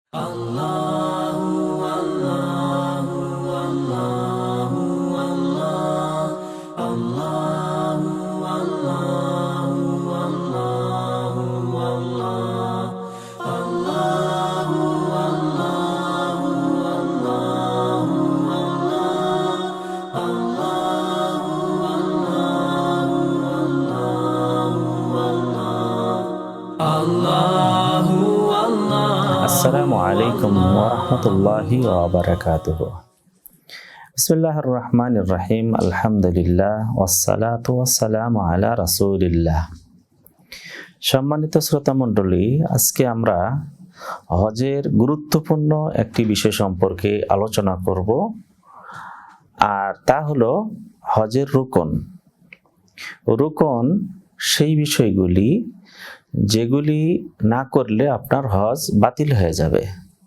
Allahu Allahu Allahu Allah Allahu Allahu Allahu Allah Allahu Allahu Allahu Allah Allahu Allahu Allahu আসসালামু আলাইকুম ওয়ারাহমাতুল্লাহি ওয়াবারাকাতুহু। বিসমিল্লাহির রহমানির রহিম। আলহামদুলিল্লাহ ওয়াসসালাতু ওয়াসসালামু আলা রাসূলিল্লাহ। সম্মানিত শ্রোতা মণ্ডলী, আজকে আমরা হজের গুরুত্বপূর্ণ একটি বিষয় সম্পর্কে আলোচনা করব, আর তা হলো হজের রুকন। রুকন সেই বিষয়গুলি যেগুলি না করলে আপনার হজ বাতিল হয়ে যাবে।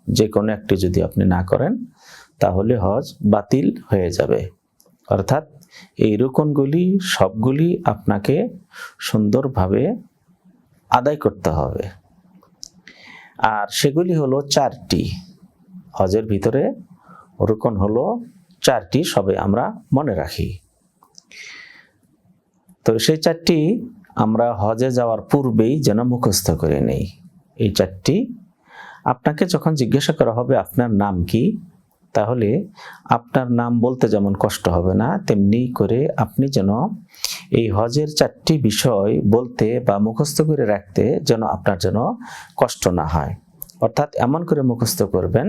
যে কোনো একটি যদি আপনি না করেন তাহলে হজ বাতিল হয়ে যাবে। অর্থাৎ এই রুকনগুলি সবগুলি আপনাকে সুন্দরভাবে আদায় করতে হবে। আর সেগুলি হলো চারটি। হজের ভিতরে রুকন হলো চারটি, সবে আমরা মনে রাখি। তো সেই চারটি আমরা হজে যাওয়ার পূর্বেই যেন মুখস্থ করে নেই। এই চারটি আপনাকে যখন জিজ্ঞাসা করা হবে আপনার নাম কি, তাহলে আপনার নাম বলতে যেমন কষ্ট হবে না, তেমনি করে আপনি যেন এই হজের চারটি বিষয় বলতে বা মুখস্থ করে রাখতে যেন আপনার যেন কষ্ট না হয়। অর্থাৎ এমন করে মুখস্থ করবেন,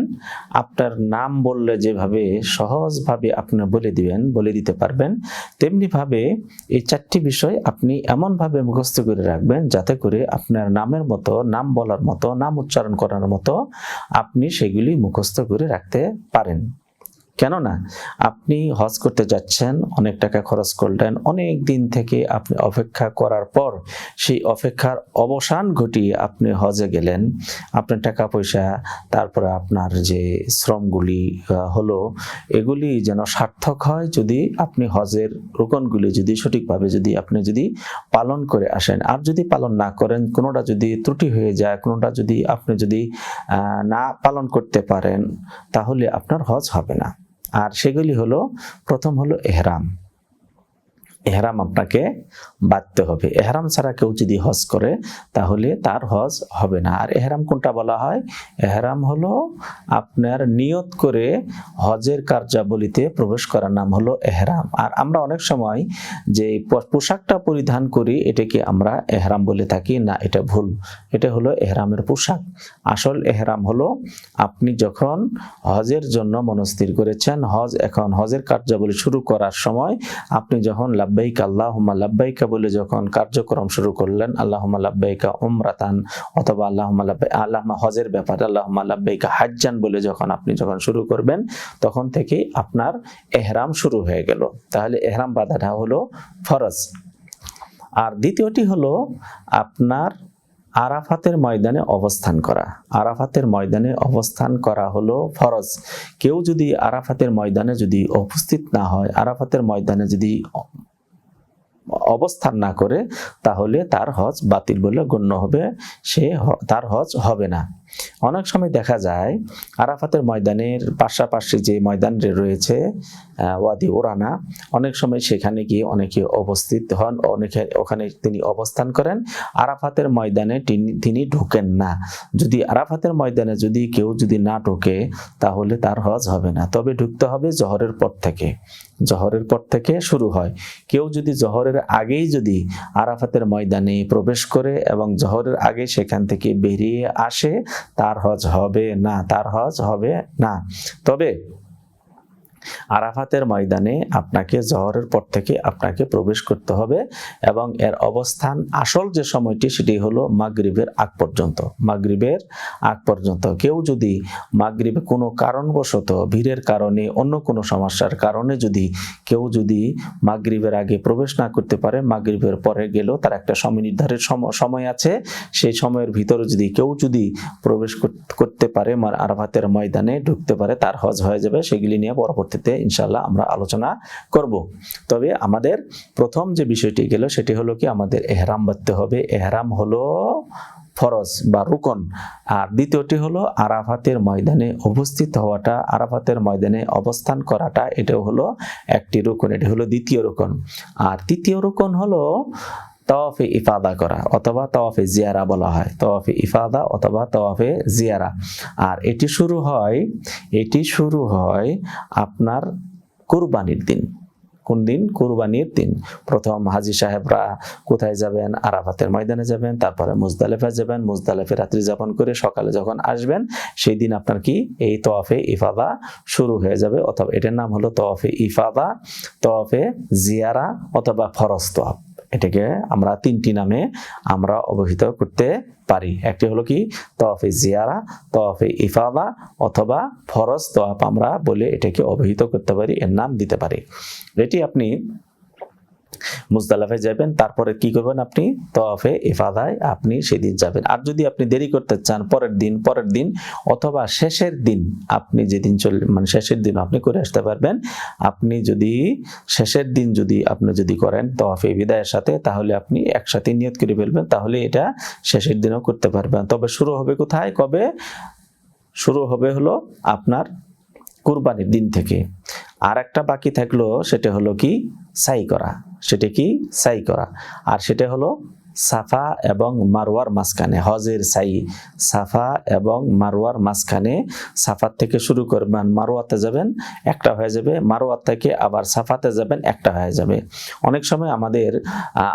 আপনার নাম বললে যেভাবে সহজভাবে আপনি বলে দিতে পারবেন, তেমনিভাবে এই চারটি বিষয় আপনি এমনভাবে মুখস্থ করে রাখবেন যাতে করে আপনার নামের মতো, নাম বলার মতো, নাম উচ্চারণ করার মতো আপনি সেগুলি মুখস্থ করে রাখতে পারেন। কেননা আপনি হজ করতে যাচ্ছেন, অনেক টাকা খরচ করলেন, অনেক দিন থেকে আপনি অপেক্ষা করার পর সেই অপেক্ষার অবসান ঘটিয়ে আপনি হজে গেলেন। আপনার টাকা পয়সা, তারপরে আপনার যে শ্রমগুলি হলো, এগুলি যেন সার্থক হয় যদি আপনি হজের রুকনগুলি যদি সঠিকভাবে আপনি পালন করে আসেন। আর যদি পালন না করেন, কোনোটা যদি ত্রুটি হয়ে যায়, কোনোটা যদি আপনি না পালন করতে পারেন, তাহলে আপনার হজ হবে না। আর সেগুলি হলো, প্রথম হলো এহরাম। এহরাম আপনাকে বাঁধতে হবে। এহরাম ছাড়া কেউ যদি হজ করে তাহলে তার হজ হবে না। আর এহরাম কোনটা বলা হয়? এহরাম হলো আপনার নিয়ত করে হজের কার্যাবলীতে প্রবেশ করার নাম হলো এহরাম। আর আমরা অনেক সময় যে পোশাকটা পরিধান করি এটাকে আমরা এহরাম বলে থাকি, না, এটা ভুল। এটা হলো এহরামের পোশাক। আসল এহরাম হলো আপনি যখন হজের জন্য মনস্থির করেছেন, হজের কার্যাবলী শুরু করার সময় আপনি যখন লাব্বাইক আল্লাহুম্মা লাব্বাইকা বলে যখন কার্যক্রম শুরু করলেন, আল্লাহুম্মা লাব্বাইকা উমরাতান, অথবা আল্লাহুম্মা হজের ব্যাপারে আল্লাহুম্মা লাব্বাইকা হাজ্জান বলে আপনি যখন শুরু করবেন, তখন থেকেই আপনার ইহরাম শুরু হয়ে গেল। তাহলে ইহরাম বাঁধাটা হলো ফরজ। আর দ্বিতীয়টি হলো আপনার আরাফাতের ময়দানে অবস্থান করা। আরাফাতের ময়দানে অবস্থান করা হলো ফরজ। কেউ যদি আরাফাতের ময়দানে উপস্থিত না হয়, আরাফাতের ময়দানে অবস্থান না করে, তাহলে তার হজ বাতিল বলে গণ্য হবে, তার হজ হবে না। অনেক সময় দেখা যায় আরাফাতের ময়দানের পাশাপাশি যে ময়দান রয়েছে ওয়াদি ওরানা, অনেক সময় সেখানে গিয়ে অনেকে উপস্থিত হন, ওখানে তিনি অবস্থান করেন। আরাফাতের ময়দানে তিনি ঢোকেন না। যদি আরাফাতের ময়দানে কেউ না ঢোকে, তাহলে তার হজ হবে না। তবে ঢুকতে হবে জোহরের পর থেকে। জোহরের পর থেকে শুরু হয়। কেউ যদি জোহরের আগেই আরাফাতের ময়দানে প্রবেশ করে এবং জোহরের আগে সেখান থেকে বেরিয়ে আসে, তার হজ হবে না, তার হজ হবে না। তবে আরাফাতের ময়দানে আপনাকে জোহরের পর থেকে আপনাকে প্রবেশ করতে হবে এবং এর অবস্থান আসল যে সময়টি সেটি হলো মাগরিবের আগ পর্যন্ত। মাগরিবের আগ পর্যন্ত কেউ যদি মাগরিবে কোনো কারণবশত, ভিড়ের কারণে, অন্য কোনো সমস্যার কারণে কেউ মাগরিবের আগে প্রবেশ না করতে পারে, মাগরিবের পরে গেলেও তার একটা নির্ধারিত সময় আছে। সেই সময়ের ভিতরে কেউ প্রবেশ করতে পারে, আরাফাতের ময়দানে ঢুকতে পারে, তার হজ হয়ে যাবে। সেগুলি নিয়ে পরবর্তী ইনশাআল্লাহ আমরা আলোচনা করব। তবে আমাদের প্রথম যে বিষয়টি গেল সেটি হলো কি, আমাদের ইহরাম বাঁধতে হবে। ইহরাম হলো ফরজ বা রুকন। আর দ্বিতীয়টি হলো আরাফাতের ময়দানে উপস্থিত হওয়াটা, আরাফাতের ময়দানে অবস্থান করাটা, এটাও হলো একটি রুকন, এটা হলো দ্বিতীয় রুকন। আর তৃতীয় রুকন হলো তাওয়াফে ইফাদা করা অথবা তাওয়াফে জিয়ারা বলা হয়, তাওয়াফে ইফাদা অথবা তাওয়াফে জিয়ারা। আর এটি শুরু হয় আপনার কুরবানির দিন। কোন দিন? কুরবানির দিন। প্রথম হাজী সাহেবরা কোথায় যাবেন? আরাফাতের ময়দানে যাবেন, তারপরে মুজদালিফা যাবেন, মুজদালিফে রাত্রি যাপন করে সকালে যখন আসবেন সেই দিন আপনার কি এই তাওয়াফে ইফাদা শুরু হয়ে যাবে, অথবা এটার নাম হলো তাওয়াফে ইফাদা, তাওয়াফে জিয়ারা অথবা ফরজ তাওয়াফ। এটাকে আমরা তিনটি নামে আমরা অবহিত করতে পারি। একটি হলো কি তাওয়াফে জিয়ারা, তাওয়াফে ইফাদা অথবা ফরজ তাওয়াফ আমরা বলে এটাকে অবহিত করতে পারি, এর নাম দিতে পারি। এটি আপনি মুজদালিফায় যাবেন, তারপরে কি করবেন? আপনি তাওয়াফে ইফাদায় আপনি সেদিন যাবেন। আর যদি আপনি দেরি করতে চান পরের দিন অথবা শেষের দিন, আপনি যেদিন মানে শেষের দিন আপনি করে আসতে পারবেন। আপনি যদি শেষের দিন যদি করেন তাওয়াফে বিদায়ের সাথে, তাহলে আপনি একসাথে নিয়ত করে ফেলবেন, তাহলে এটা শেষের দিনও করতে পারবেন। তবে শুরু হবে কোথায়? কবে শুরু হবে? হলো আপনার কুরবানির দিন থেকে। আর একটা বাকি থাকলো, সেটা হলো কি সাই করা। সেটা কি? সাই করা। আর সেটা হলো সাফা এবং মারওয়ার মাঝখানে হজের সাই। সাফা এবং মারওয়ার মাঝখানে, সাফার থেকে শুরু করবেন, মারওয়াতে যাবেন, একটা হয়ে যাবে, মারওয়ার থেকে আবার সাফাতে যাবেন, একটা হয়ে যাবে। অনেক সময়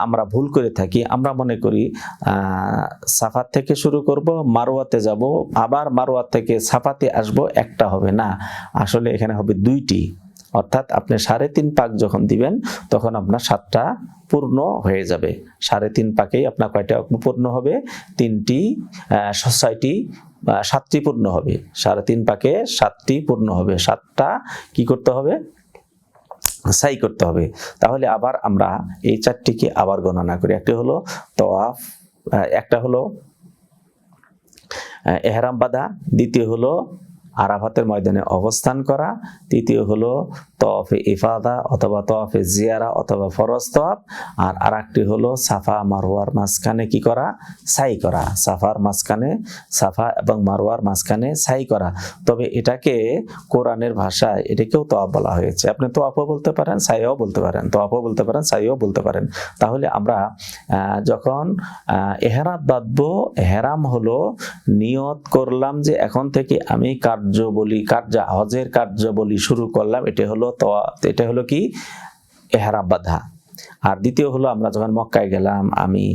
আমরা ভুল করে থাকি, আমরা মনে করি সাফার থেকে শুরু করব, মারওয়াতে যাব, আবার মারওয়ার থেকে সাফাতে আসব, একটা হবে না, আসলে এখানে হবে দুইটি। অর্থাৎ আপনি 3.5 পাক যখন দিবেন তখন আপনার 7টা পূর্ণ হয়ে যাবে। 3.5 পাকেই আপনার কয়টা পূর্ণ হবে? 7টি পূর্ণ হবে। 3.5 পাকে 7টি পূর্ণ হবে, 7টা কি করতে হবে? সাই করতে হবে। তাহলে আবার আমরা এই 4টিকে আবার গণনা করি। একটি হলো তাওয়াফ, একটা হলো ইহরাম বাঁধা, দ্বিতীয় হলো আরাফাতের ময়দানে অবস্থান করা, তৃতীয় হলো তাওয়াফে ইফাদা অথবা তাওয়াফে জিয়ারা অথবা ফরজ তাওয়াফ, আর আরেকটি হলো সাফা মারওয়ার মাঝখানে কি করা? সাই করা। সাফা এবং মারওয়ার মাঝখানে সাই করা। তবে এটাকে কোরআনের ভাষায় এটাকেও তাওয়াফ বলা হয়েছে। আপনি তাওয়াফও বলতে পারেন, সাইও বলতে পারেন, তাওয়াফও বলতে পারেন, সাইও বলতে পারেন। তাহলে আমরা যখন ইহরাম বাঁধবো, ইহরাম হলো নিয়ত করলাম যে এখন থেকে আমি হজের কার্যাবলী শুরু করলাম, এটা হলো কি ইহরাম বাঁধা। আর দ্বিতীয় হলো আমরা যখন মক্কায় গেলাম, আমি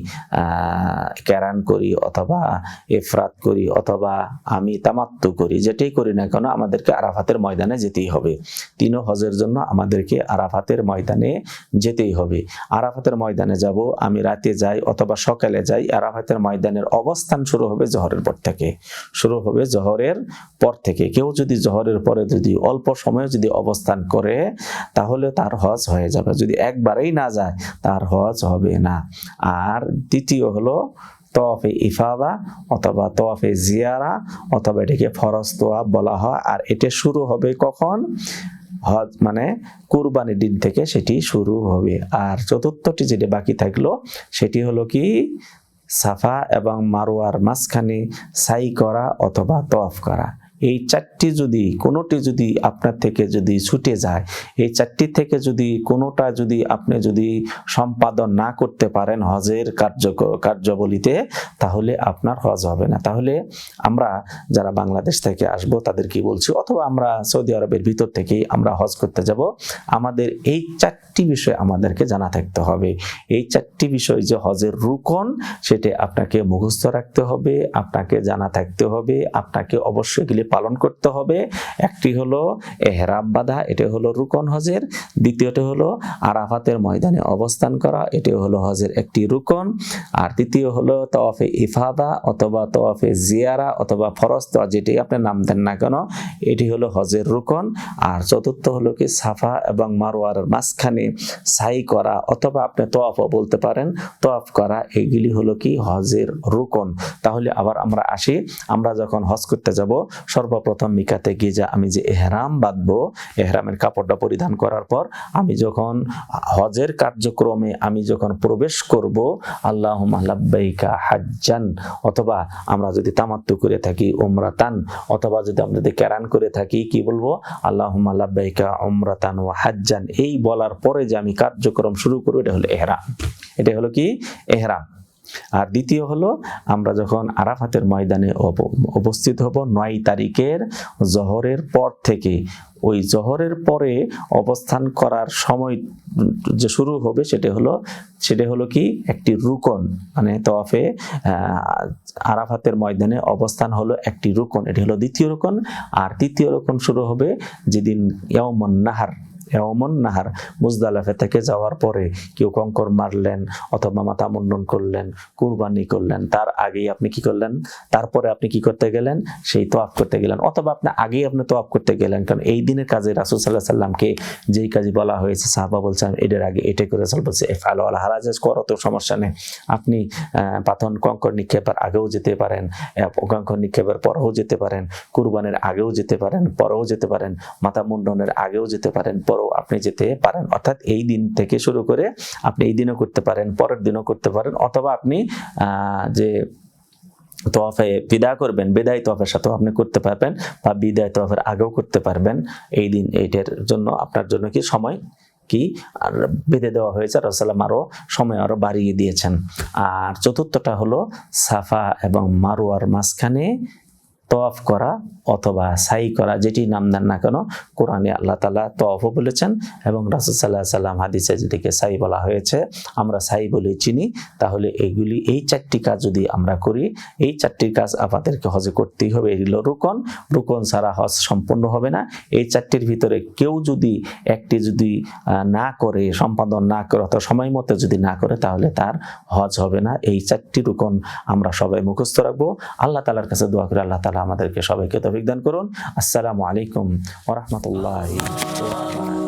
কেরান করি অথবা ইফরাত করি অথবা আমি তামাত্তু করি, যেটাই করি না কেন আমাদেরকে আরাফাতের ময়দানে যেতেই হবে। 3 হজের জন্য আমাদেরকে আরাফাতের ময়দানে যেতেই হবে। আরাফাতের ময়দানে যাব, আমি রাতে যাই অথবা সকালে যাই, আরাফাতের ময়দানের অবস্থান শুরু হবে জোহরের পর থেকে। কেউ যদি জোহরের পরে যদি অল্প সময় যদি অবস্থান করে তাহলে তার হজ হয়ে যাবে, যদি একবারেই না যায় তার হজ হবে না। আর দ্বিতীয় হলো তাওয়াফে ইফাদা অথবা তাওয়াফে জিয়ারা অথবা এটাকে ফরজ তাওয়াফ বলা হয়। আর এটা শুরু হবে কখন? হজ মানে কুরবানির দিন থেকে সেটি শুরু হবে। আর চতুর্থটি যেটা বাকি থাকলো সেটি হলো কি সাফা এবং মারওয়ার মাঝখানে সাই করা অথবা তাওয়াফ করা। এই 4টি যদি কোনোটি যদি আপনার থেকে যদি ছুটে যায়, এই 4টি থেকে যদি কোনোটা যদি আপনি যদি সম্পাদন না করতে পারেন হজের কার্যাবলীতে, তাহলে আপনার হজ হবে না। তাহলে আমরা যারা বাংলাদেশ থেকে আসব তাদের কি বলছি, অথবা আমরা সৌদি আরবের ভিতর থেকেই আমরা হজ করতে যাব, আমাদের এই 4টি বিষয় আমাদেরকে জানা থাকতে হবে। এই 4টি বিষয় যে হজের রুকন, সেটা আপনাকে মুখস্থ রাখতে হবে, আপনাকে জানা থাকতে হবে, আপনাকে অবশ্যই গেলে পালন করতে হবে। একটি হলো ইহরাম বাঁধা, এটা হলো রুকন হজের। দ্বিতীয়টি হলো আরাফাতের ময়দানে অবস্থান করা, এটা হলো হজের একটি রুকন। আর তৃতীয় হলো তাওয়াফে ইফাদা অথবা তাওয়াফে জিয়ারা অথবা ফরজ তাওয়াফ, যেটাই আপনি নাম দেন না কেন, এটি হলো হজের রুকন। আর চতুর্থ হলো কি সাফা এবং মারওয়ার মাঝখানে সাই করা অথবা আপনি তাওয়াফও বলতে পারেন, তাওয়াফ করা, এগুলি হলো কি হজের রুকন। তাহলে আবার আমরা আসি, আমরা যখন হজ করতে যাব সর্বপ্রথম মিকাতে গিয়ে যে আমি যে এহরাম বাঁধবো, এহরামের কাপড়টা পরিধান করার পর আমি যখন হজের কার্যক্রমে আমি যখন প্রবেশ করব, আল্লাহুম্মা লাব্বাইকা হাজ্জান, অথবা আমরা যদি তামাত্তু করে থাকি উমরাতান, অথবা যদি আমরা যদি কেরান করে থাকি কি বলবো, আল্লাহুম্মা লাব্বাইকা উমরাতান ওয়া হাজ্জান। এই বলার পরে যে আমি কার্যক্রম শুরু করব, এটা হলো এহরাম। এটা হলো কি এহরাম। আর দ্বিতীয় হলো আমরা যখন আরাফাতের ময়দানে উপস্থিত হব 9 তারিখের জোহরের পর থেকে, ওই জোহরের পরে অবস্থান করার সময় যে শুরু হবে সেটা হলো কি একটি রুকন, মানে তওয়াফে আরাফাতের ময়দানে অবস্থান হলো একটি রুকন, এটি হলো দ্বিতীয় রুকন। আর তৃতীয় রুকন শুরু হবে যেদিন ইয়াউমুন নাহার, মুজদালিফা থেকে যাওয়ার পরে কেউ কঙ্কর মারলেন অথবা মাথা মুন্ডন করলেন, কুরবানি করলেন, তার আগেই আপনি কি করলেন, তারপরে আপনি কি করতে গেলেন, সেই তওয়াফ করতে গেলেন, অথবা আপনি আগেই আপনি তওয়াফ করতে গেলেন। কারণ এই দিনের কাজে রাসূল সাল্লাল্লাহু আলাইহি সাল্লামকে যেই কাজে বলা হয়েছে, সাহাবা বলছেন এটার আগে এটা করে রাসূল বলছে ইফআলু আল হারাজাজ, করো তো সমস্যা নেই। আপনি পাথর কঙ্কর নিক্ষেপের আগেও যেতে পারেন, কঙ্কর নিক্ষেপের পরেও যেতে পারেন, কুরবানির আগেও যেতে পারেন, পরেও যেতে পারেন, মাথা মুন্ডনের আগেও যেতে পারেন, পরেও আপনি যেতে পারেন। অর্থাৎ এই দিন থেকে শুরু করে আপনি এই দিনও করতে পারেন, পরের দিনও করতে পারেন, অথবা আপনি যে তওয়াফে বিদা করবেন, বিদায় তওয়াফের সাথেও আপনি করতে পারবেন, বা বিদায় তওয়াফের আগেও করতে পারবেন। এই দিন এইটার জন্য আপনার জন্য কি সময় কি আর বেঁধে দেওয়া হয়েছে, রাসূলুল্লাহ আরো সময় আরো বাড়িয়ে দিয়েছেন। আর চতুর্থটা হলো সাফা এবং মারওয়ার মাঝখানে তওয়াফ করা অথবা সাই করা, যেটি নাম দেন না কেন, কোরআনে আল্লাহ তাআলা তওয়াফও বলেছেন এবং রাসূল সাল্লাল্লাহু আলাইহি সাল্লাম হাদিসে যেটিকে সাই বলা হয়েছে, আমরা সাই বলে চিনি। তাহলে এই 4টি কাজ যদি আমরা করি, এই 4টি কাজ আমাদেরকে হজে করতেই হবে। এগুলো রুকন ছাড়া হজ সম্পূর্ণ হবে না। এই 4টির ভিতরে কেউ যদি একটি যদি না করে, সম্পাদন না করে, অথবা সময় মতো যদি না করে, তাহলে তার হজ হবে না। এই 4টি রুকন আমরা সবাই মুখস্থ রাখবো। আল্লাহ তাআলার কাছে দোয়া করি আল্লাহ তাআলা আমাদেরকে সবাইকে তৌফিক দান করুন। আসসালামু আলাইকুম ওয়া রাহমাতুল্লাহি ওয়া বারাকাতুহু।